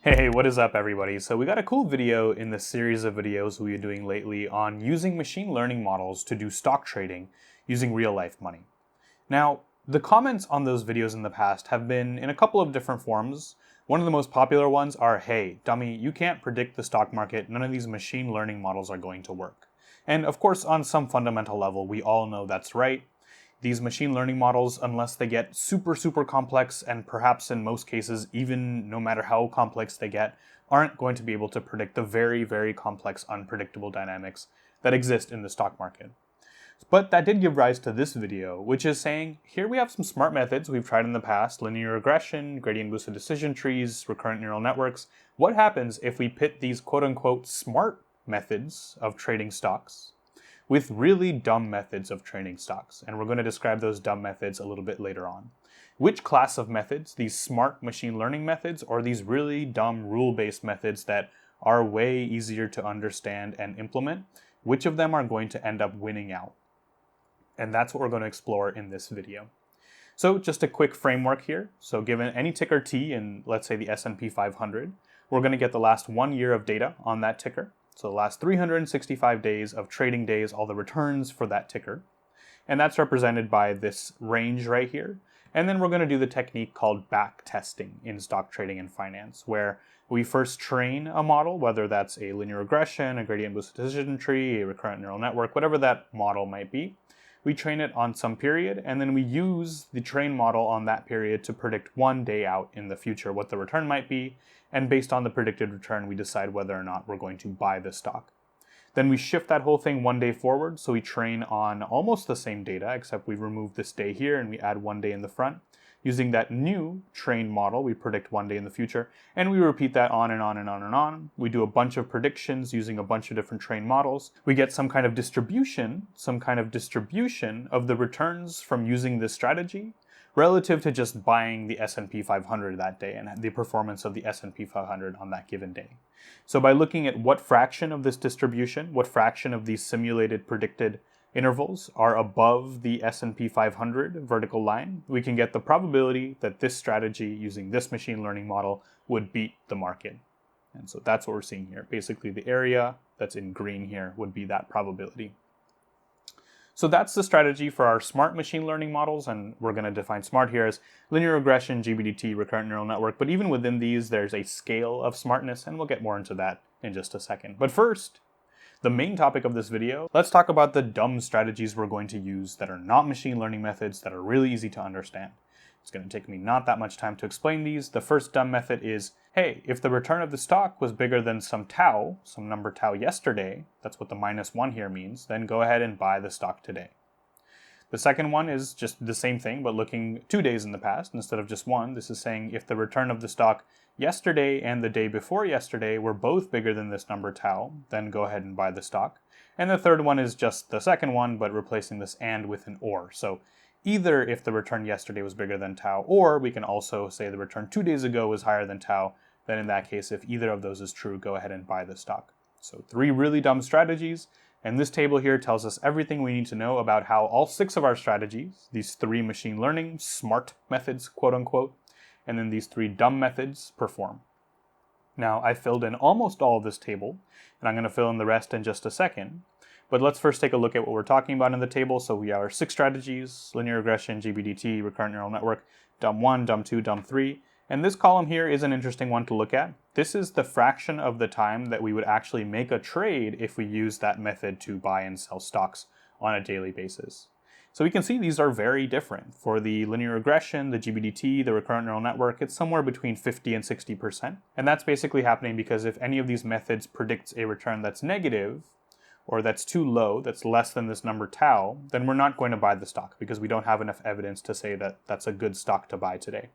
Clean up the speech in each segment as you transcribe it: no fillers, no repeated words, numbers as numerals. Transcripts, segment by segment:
Hey, what is up everybody? So we got a cool video in the series of videos we've been doing lately on using machine learning models to do stock trading using real life money. Now, the comments on those videos in the past have been in a couple of different forms. One of the most popular ones are, hey, dummy, you can't predict the stock market, none of these machine learning models are going to work. And of course, on some fundamental level, we all know that's right. These machine learning models, unless they get super complex, and perhaps in most cases, even no matter how complex they get, aren't going to be able to predict the very complex, unpredictable dynamics that exist in the stock market. But that did give rise to this video, which is saying, here we have some smart methods we've tried in the past, linear regression, gradient boosted decision trees, recurrent neural networks. What happens if we pit these quote-unquote smart methods of trading stocks with really dumb methods of trading stocks? And we're going to describe those dumb methods a little bit later on. Which class of methods, these smart machine learning methods, or these really dumb rule-based methods that are way easier to understand and implement, which of them are going to end up winning out? And that's what we're going to explore in this video. So just a quick framework here. So given any ticker T in, let's say, the S&P 500, we're going to get the last 1 year of data on that ticker. So the last 365 days of trading days, all the returns for that ticker. And that's represented by this range right here. And then we're going to do the technique called backtesting in stock trading and finance, where we first train a model, whether that's a linear regression, a gradient boosted decision tree, a recurrent neural network, whatever that model might be. We train it on some period, and then we use the trained model on that period to predict 1 day out in the future what the return might be, and based on the predicted return, we decide whether or not we're going to buy the stock. Then we shift that whole thing 1 day forward, so we train on almost the same data, except we remove this day here and we add 1 day in the front. Using that new trained model, we predict 1 day in the future, and we repeat that on and on and on and on. We do a bunch of predictions using a bunch of different trained models. We get some kind of distribution of the returns from using this strategy relative to just buying the S&P 500 that day and the performance of the S&P 500 on that given day. So by looking at what fraction of this distribution, what fraction of these simulated predicted intervals are above the S&P 500 vertical line, we can get the probability that this strategy using this machine learning model would beat the market. And so that's what we're seeing here. Basically, the area that's in green here would be that probability. So that's the strategy for our smart machine learning models, and we're going to define smart here as linear regression, GBDT, recurrent neural network. But even within these, there's a scale of smartness, and we'll get more into that in just a second. But first, the main topic of this video, let's talk about the dumb strategies we're going to use that are not machine learning methods, that are really easy to understand. It's going to take me not that much time to explain these. The first dumb method is, hey, if the return of the stock was bigger than some tau, some number tau yesterday, that's what the -1 here means, then go ahead and buy the stock today. The second one is just the same thing, but looking 2 days in the past instead of just one. This is saying if the return of the stock yesterday and the day before yesterday were both bigger than this number tau, then go ahead and buy the stock. And the third one is just the second one, but replacing this and with an or. So either if the return yesterday was bigger than tau, or we can also say the return 2 days ago was higher than tau, then in that case, if either of those is true, go ahead and buy the stock. So 3 really dumb strategies. And this table here tells us everything we need to know about how all 6 of our strategies, these 3 machine learning smart methods, quote unquote, and then these 3 dumb methods perform. Now, I filled in almost all of this table, and I'm going to fill in the rest in just a second. But let's first take a look at what we're talking about in the table. So we have our 6 strategies: linear regression, GBDT, recurrent neural network, dumb 1, dumb 2, dumb 3. And this column here is an interesting one to look at. This is the fraction of the time that we would actually make a trade if we use that method to buy and sell stocks on a daily basis. So we can see these are very different. For the linear regression, the GBDT, the recurrent neural network, it's somewhere between 50 and 60%. And that's basically happening because if any of these methods predicts a return that's negative, or that's too low, that's less than this number tau, then we're not going to buy the stock because we don't have enough evidence to say that that's a good stock to buy today.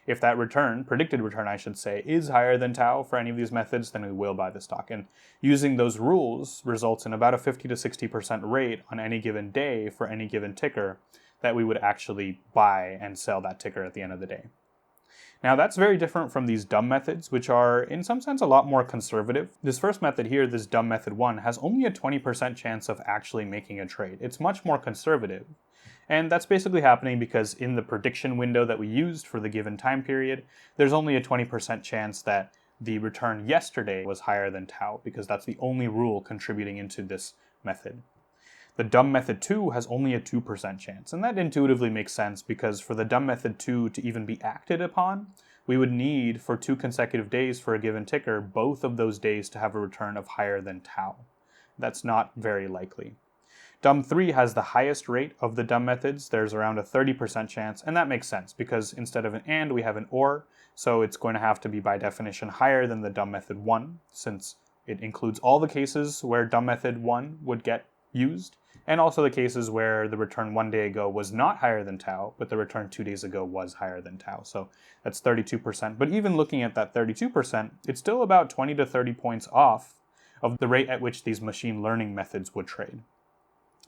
If that return, predicted return I should say, is higher than tau for any of these methods, then we will buy the stock. And using those rules results in about a 50 to 60% rate on any given day for any given ticker that we would actually buy and sell that ticker at the end of the day. Now that's very different from these dumb methods, which are in some sense a lot more conservative. This first method here, this dumb method 1, has only a 20% chance of actually making a trade. It's much more conservative. And that's basically happening because in the prediction window that we used for the given time period, there's only a 20% chance that the return yesterday was higher than tau, because that's the only rule contributing into this method. The dumb method 2 has only a 2% chance, and that intuitively makes sense because for the dumb method 2 to even be acted upon, we would need for 2 consecutive days for a given ticker, both of those days to have a return of higher than tau. That's not very likely. Dumb 3 has the highest rate of the dumb methods. There's around a 30% chance, and that makes sense because instead of an and, we have an or, so it's going to have to be by definition higher than the dumb method 1, since it includes all the cases where dumb method 1 would get used, and also the cases where the return 1 day ago was not higher than tau, but the return 2 days ago was higher than tau. So that's 32%. But even looking at that 32%, it's still about 20 to 30 points off of the rate at which these machine learning methods would trade.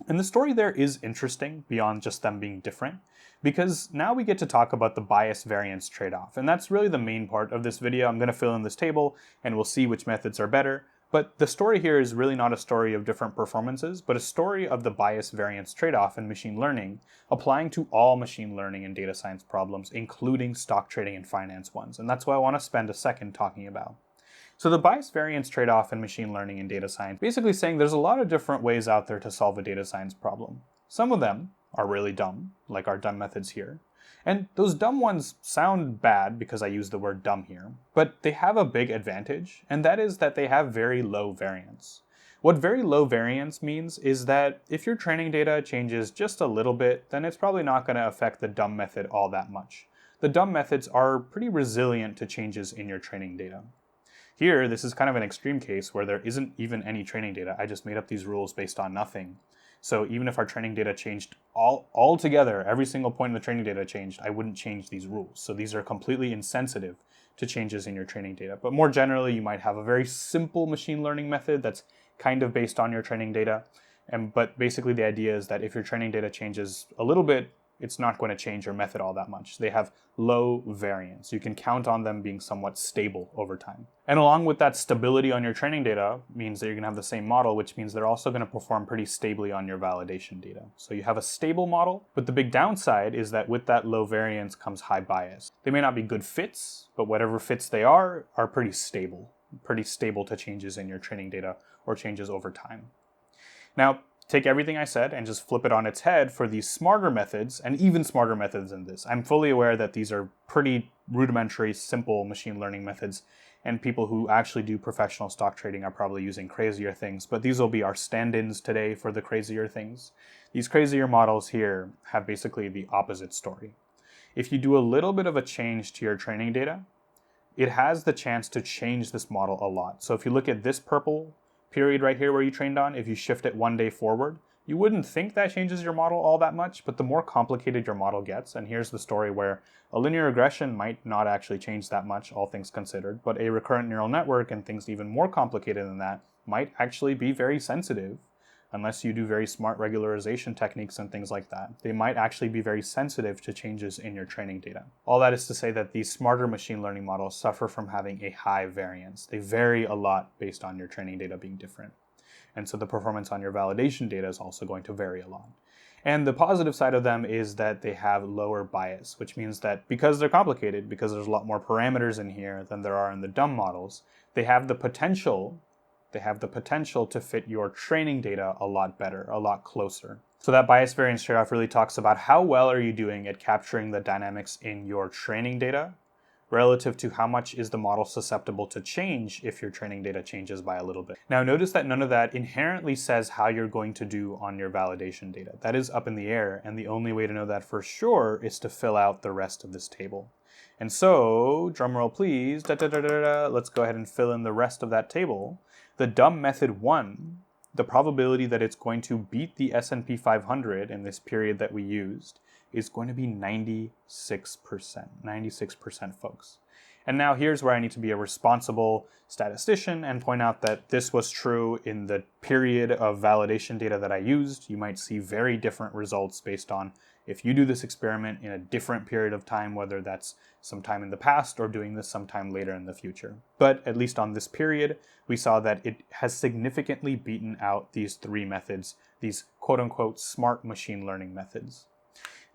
And the story there is interesting beyond just them being different, because now we get to talk about the bias-variance trade-off. And that's really the main part of this video. I'm going to fill in this table and we'll see which methods are better. But the story here is really not a story of different performances, but a story of the bias-variance trade-off in machine learning, applying to all machine learning and data science problems, including stock trading and finance ones. And that's what I want to spend a second talking about. So the bias-variance trade-off in machine learning and data science, basically saying there's a lot of different ways out there to solve a data science problem. Some of them are really dumb, like our dumb methods here. And those dumb ones sound bad because I use the word dumb here, but they have a big advantage, and that is that they have very low variance. What very low variance means is that if your training data changes just a little bit, then it's probably not going to affect the dumb method all that much. The dumb methods are pretty resilient to changes in your training data. Here, this is kind of an extreme case where there isn't even any training data. I just made up these rules based on nothing. So even if our training data changed all together, every single point in the training data changed, I wouldn't change these rules. So these are completely insensitive to changes in your training data. But more generally, you might have a very simple machine learning method that's kind of based on your training data. But basically the idea is that if your training data changes a little bit, it's not going to change your method all that much. They have low variance. You can count on them being somewhat stable over time. And along with that stability on your training data means that you're going to have the same model, which means they're also going to perform pretty stably on your validation data. So you have a stable model, but the big downside is that with that low variance comes high bias. They may not be good fits, but whatever fits they are pretty stable to changes in your training data or changes over time. Now, take everything I said and just flip it on its head for these smarter methods, and even smarter methods than this. I'm fully aware that these are pretty rudimentary, simple machine learning methods, and people who actually do professional stock trading are probably using crazier things, but these will be our stand-ins today for the crazier things. These crazier models here have basically the opposite story. If you do a little bit of a change to your training data, it has the chance to change this model a lot. So if you look at this purple period right here where you trained on, if you shift it 1 day forward, you wouldn't think that changes your model all that much, but the more complicated your model gets, and here's the story where a linear regression might not actually change that much, all things considered, but a recurrent neural network and things even more complicated than that might actually be very sensitive, unless you do very smart regularization techniques and things like that. They might actually be very sensitive to changes in your training data. All that is to say that these smarter machine learning models suffer from having a high variance. They vary a lot based on your training data being different. And so the performance on your validation data is also going to vary a lot. And the positive side of them is that they have lower bias, which means that because they're complicated, because there's a lot more parameters in here than there are in the dumb models, they have the potential to fit your training data a lot better, a lot closer. So that bias variance trade-off really talks about how well are you doing at capturing the dynamics in your training data relative to how much is the model susceptible to change if your training data changes by a little bit. Now notice that none of that inherently says how you're going to do on your validation data. That is up in the air, and the only way to know that for sure is to fill out the rest of this table. And so, drumroll please, let's go ahead and fill in the rest of that table. The dumb method 1, the probability that it's going to beat the S&P 500 in this period that we used is going to be 96%, 96% folks. And now here's where I need to be a responsible statistician and point out that this was true in the period of validation data that I used. You might see very different results based on if you do this experiment in a different period of time, whether that's sometime in the past or doing this sometime later in the future. But at least on this period, we saw that it has significantly beaten out these three methods, these quote-unquote smart machine learning methods.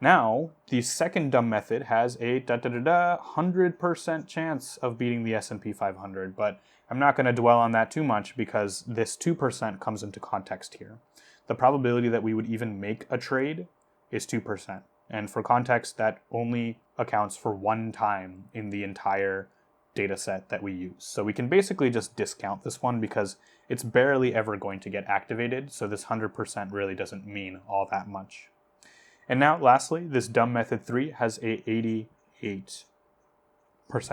Now, the second dumb method has a 100% chance of beating the S&P 500, but I'm not going to dwell on that too much because this 2% comes into context here. The probability that we would even make a trade is 2%. And for context, that only accounts for one time in the entire data set that we use. So we can basically just discount this one because it's barely ever going to get activated, so this 100% really doesn't mean all that much. And now, lastly, this dumb method 3 has a 88%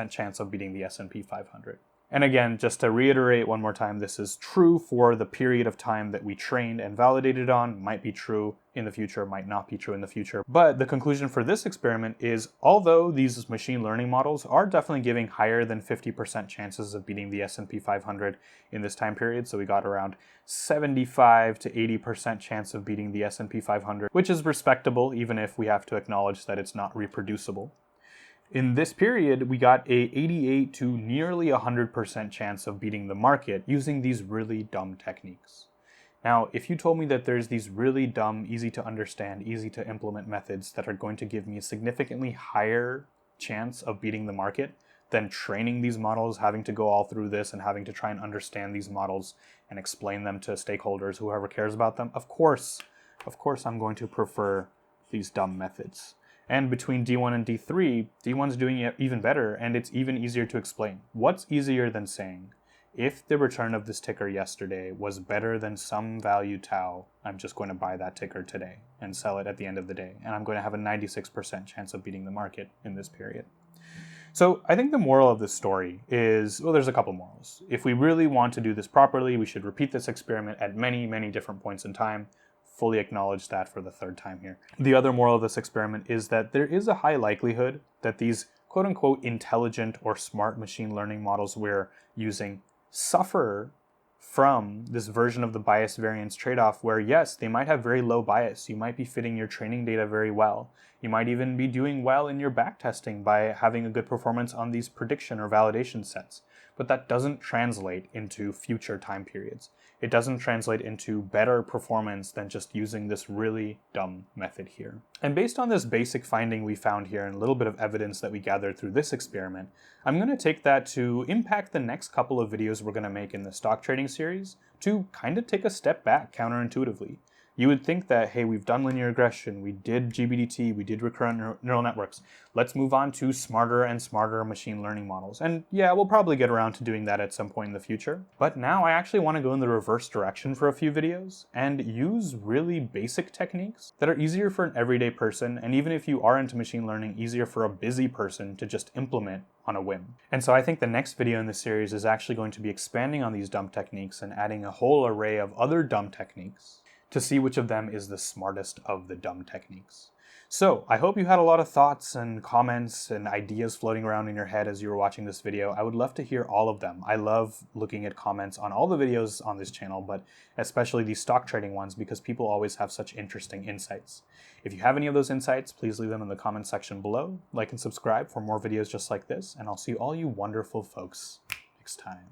chance of beating the S&P 500. And again, just to reiterate one more time, this is true for the period of time that we trained and validated on. Might be true in the future, might not be true in the future. But the conclusion for this experiment is, although these machine learning models are definitely giving higher than 50% chances of beating the S&P 500 in this time period, so we got around 75 to 80% chance of beating the S&P 500, which is respectable, even if we have to acknowledge that it's not reproducible. In this period, we got a 88 to nearly 100% chance of beating the market using these really dumb techniques. Now, if you told me that there's these really dumb, easy to understand, easy to implement methods that are going to give me a significantly higher chance of beating the market than training these models, having to go all through this and having to try and understand these models and explain them to stakeholders, whoever cares about them, of course I'm going to prefer these dumb methods. And between D1 and D3, D1's doing it even better, and it's even easier to explain. What's easier than saying, if the return of this ticker yesterday was better than some value tau, I'm just going to buy that ticker today and sell it at the end of the day, and I'm going to have a 96% chance of beating the market in this period. So I think the moral of this story is, well, there's a couple morals. If we really want to do this properly, we should repeat this experiment at many, many different points in time. Fully acknowledge that for the third time here. The other moral of this experiment is that there is a high likelihood that these quote-unquote intelligent or smart machine learning models we're using suffer from this version of the bias-variance trade-off where, yes, they might have very low bias. You might be fitting your training data very well. You might even be doing well in your backtesting by having a good performance on these prediction or validation sets. But that doesn't translate into future time periods. It doesn't translate into better performance than just using this really dumb method here. And based on this basic finding we found here and a little bit of evidence that we gathered through this experiment, I'm going to take that to impact the next couple of videos we're going to make in the stock trading series to kind of take a step back counterintuitively. You would think that, hey, we've done linear regression, we did GBDT, we did recurrent neural networks. Let's move on to smarter and smarter machine learning models. And yeah, we'll probably get around to doing that at some point in the future. But now I actually want to go in the reverse direction for a few videos and use really basic techniques that are easier for an everyday person, and even if you are into machine learning, easier for a busy person to just implement on a whim. And so I think the next video in this series is actually going to be expanding on these dumb techniques and adding a whole array of other dumb techniques to see which of them is the smartest of the dumb techniques. So I hope you had a lot of thoughts and comments and ideas floating around in your head as you were watching this video. I would love to hear all of them. I love looking at comments on all the videos on this channel, but especially these stock trading ones because people always have such interesting insights. If you have any of those insights, please leave them in the comment section below. Like and subscribe for more videos just like this, and I'll see all you wonderful folks next time.